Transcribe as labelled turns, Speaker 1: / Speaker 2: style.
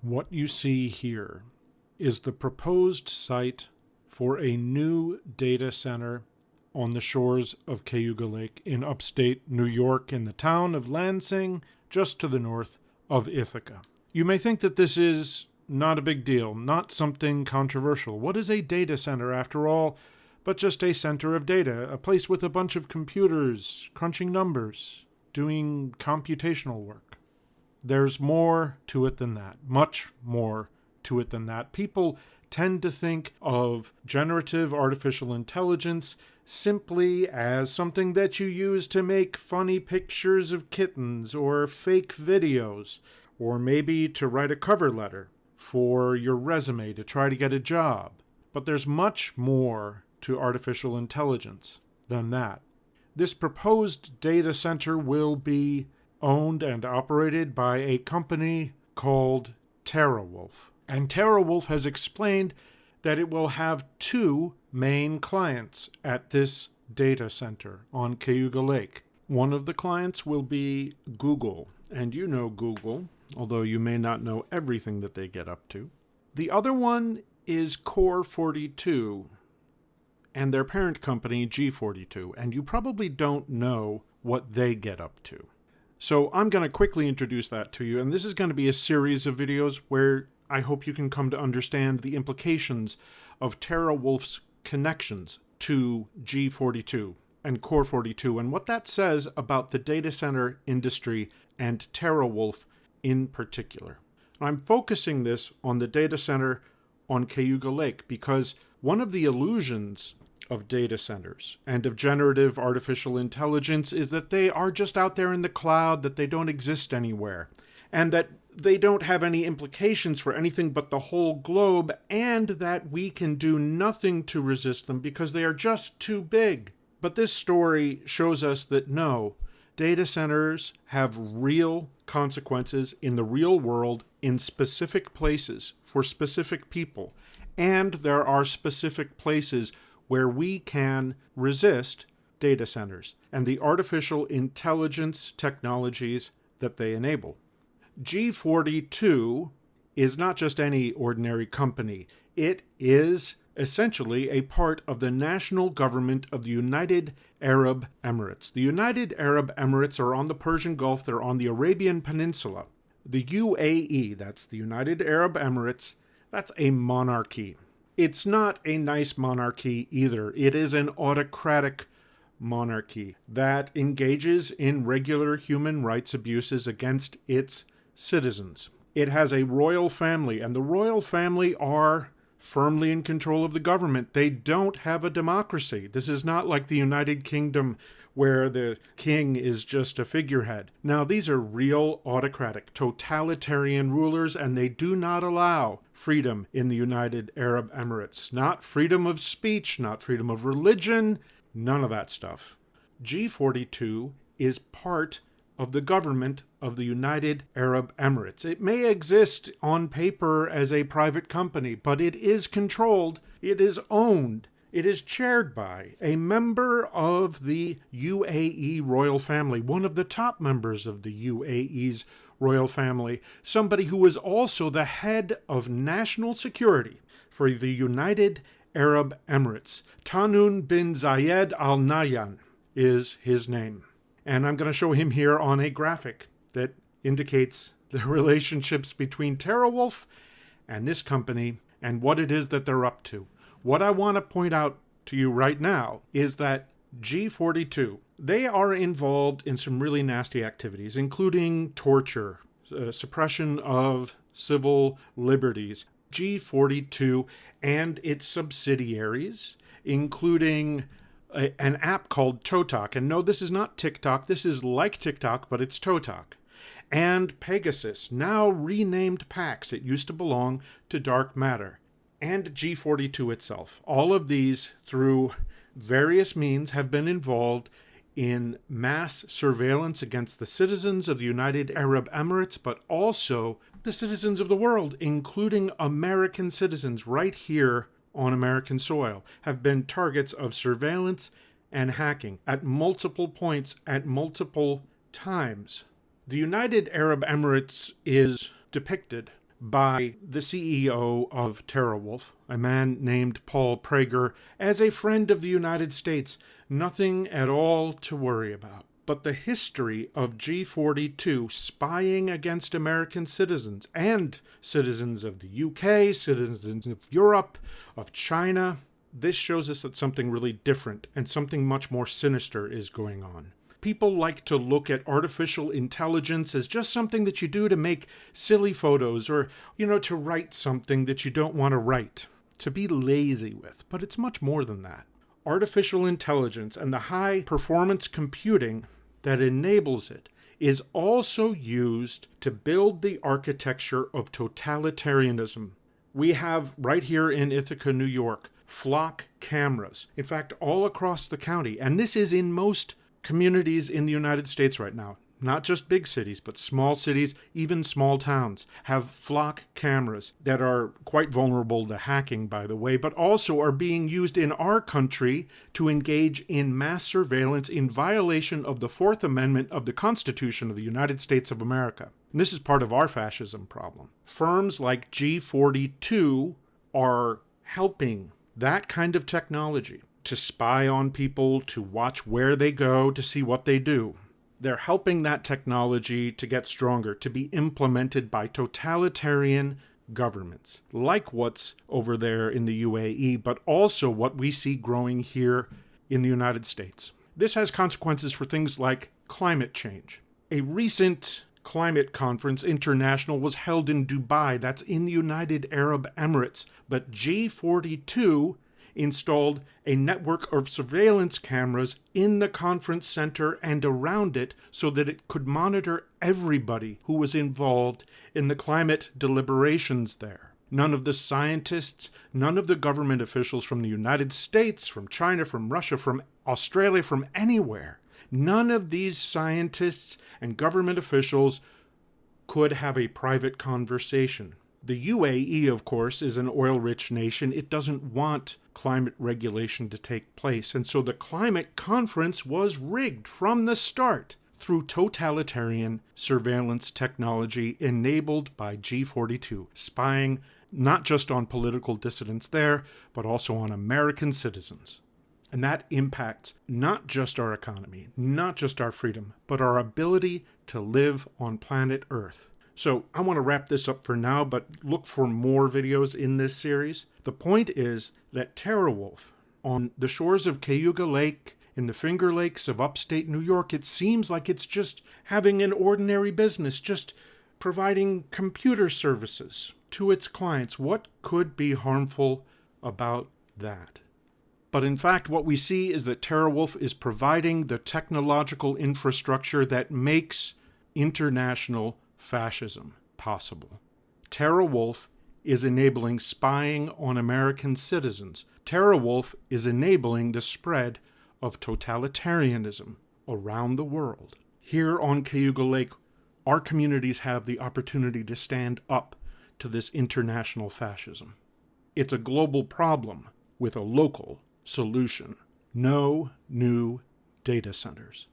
Speaker 1: What you see here is the proposed site for a new data center on the shores of Cayuga Lake in upstate New York in the town of Lansing, just to the north of Ithaca. You may think that this is not a big deal, not something controversial. What is a data center, after all, but just a center of data, a place with a bunch of computers, crunching numbers, doing computational work? There's more to it than that, much more to it than that. People tend to think of generative artificial intelligence simply as something that you use to make funny pictures of kittens or fake videos, or maybe to write a cover letter for your resume to try to get a job. But there's much more to artificial intelligence than that. This proposed data center will be owned and operated by a company called Terawulf. And Terawulf has explained that it will have two main clients at this data center on Cayuga Lake. One of the clients will be Google, and you know Google, although you may not know everything that they get up to. The other one is Core42 and their parent company, G42, and you probably don't know what they get up to. So I'm going to quickly introduce that to you, and this is going to be a series of videos where I hope you can come to understand the implications of Terawulf's connections to G42 and Core42 and what that says about the data center industry and Terawulf in particular. I'm focusing this on the data center on Cayuga Lake because one of the illusions of data centers and of generative artificial intelligence is that they are just out there in the cloud, that they don't exist anywhere, and that they don't have any implications for anything but the whole globe, and that we can do nothing to resist them because they are just too big. But this story shows us that no, data centers have real consequences in the real world in specific places for specific people, and there are specific places where we can resist data centers and the artificial intelligence technologies that they enable. G42 is not just any ordinary company. It is essentially a part of the national government of the United Arab Emirates. The United Arab Emirates are on the Persian Gulf. They're on the Arabian Peninsula. The UAE, that's the United Arab Emirates, that's a monarchy. It's not a nice monarchy either. It is an autocratic monarchy that engages in regular human rights abuses against its citizens. It has a royal family, and the royal family are firmly in control of the government. They don't have a democracy. This is not like the United Kingdom where the king is just a figurehead. Now, these are real autocratic, totalitarian rulers, and they do not allow freedom in the United Arab Emirates. Not freedom of speech, not freedom of religion, none of that stuff. G42 is part of the government of the United Arab Emirates. It may exist on paper as a private company, but it is controlled, it is owned, it is chaired by a member of the UAE royal family, one of the top members of the UAE's royal family, somebody who is also the head of national security for the United Arab Emirates. Tanun bin Zayed Al Nahyan is his name. And I'm going to show him here on a graphic that indicates the relationships between Terawulf and this company and what it is that they're up to. What I want to point out to you right now is that G42, they are involved in some really nasty activities, including torture, suppression of civil liberties. G42 and its subsidiaries, including an app called Totok. And no, this is not TikTok. This is like TikTok, but it's Totok. And Pegasus, now renamed Pax. It used to belong to Dark Matter. And G42 itself. All of these, through various means, have been involved in mass surveillance against the citizens of the United Arab Emirates, but also the citizens of the world, including American citizens right here on American soil, have been targets of surveillance and hacking at multiple points at multiple times. The United Arab Emirates is depicted by the CEO of Terawulf, a man named Paul Prager, as a friend of the United States. Nothing at all to worry about. But the history of G42 spying against American citizens and citizens of the UK, citizens of Europe, of China, this shows us that something really different and something much more sinister is going on. People like to look at artificial intelligence as just something that you do to make silly photos or, to write something that you don't want to write, to be lazy with. But it's much more than that. Artificial intelligence and the high performance computing that enables it is also used to build the architecture of totalitarianism. We have right here in Ithaca, New York, flock cameras. In fact, all across the county. And this is in most communities in the United States right now. Not just big cities, but small cities, even small towns, have flock cameras that are quite vulnerable to hacking, by the way, but also are being used in our country to engage in mass surveillance in violation of the Fourth Amendment of the Constitution of the United States of America. And this is part of our fascism problem. Firms like G42 are helping that kind of technology to spy on people, to watch where they go, to see what they do. They're helping that technology to get stronger, to be implemented by totalitarian governments, like what's over there in the UAE, but also what we see growing here in the United States. This has consequences for things like climate change. A recent climate conference international was held in Dubai, that's in the United Arab Emirates, but G42 installed a network of surveillance cameras in the conference center and around it so that it could monitor everybody who was involved in the climate deliberations there. None of the scientists, none of the government officials from the United States, from China, from Russia, from Australia, from anywhere, none of these scientists and government officials could have a private conversation. The UAE, of course, is an oil-rich nation. It doesn't want climate regulation to take place. And so the climate conference was rigged from the start through totalitarian surveillance technology enabled by G42, spying not just on political dissidents there, but also on American citizens. And that impacts not just our economy, not just our freedom, but our ability to live on planet Earth. So I want to wrap this up for now, but look for more videos in this series. The point is that Terawulf, on the shores of Cayuga Lake, in the Finger Lakes of upstate New York, it seems like it's just having an ordinary business, just providing computer services to its clients. What could be harmful about that? But in fact, what we see is that Terawulf is providing the technological infrastructure that makes international fascism possible. Terawulf is enabling spying on American citizens. Terawulf is enabling the spread of totalitarianism around the world. Here on Cayuga Lake, our communities have the opportunity to stand up to this international fascism. It's a global problem with a local solution. No new data centers.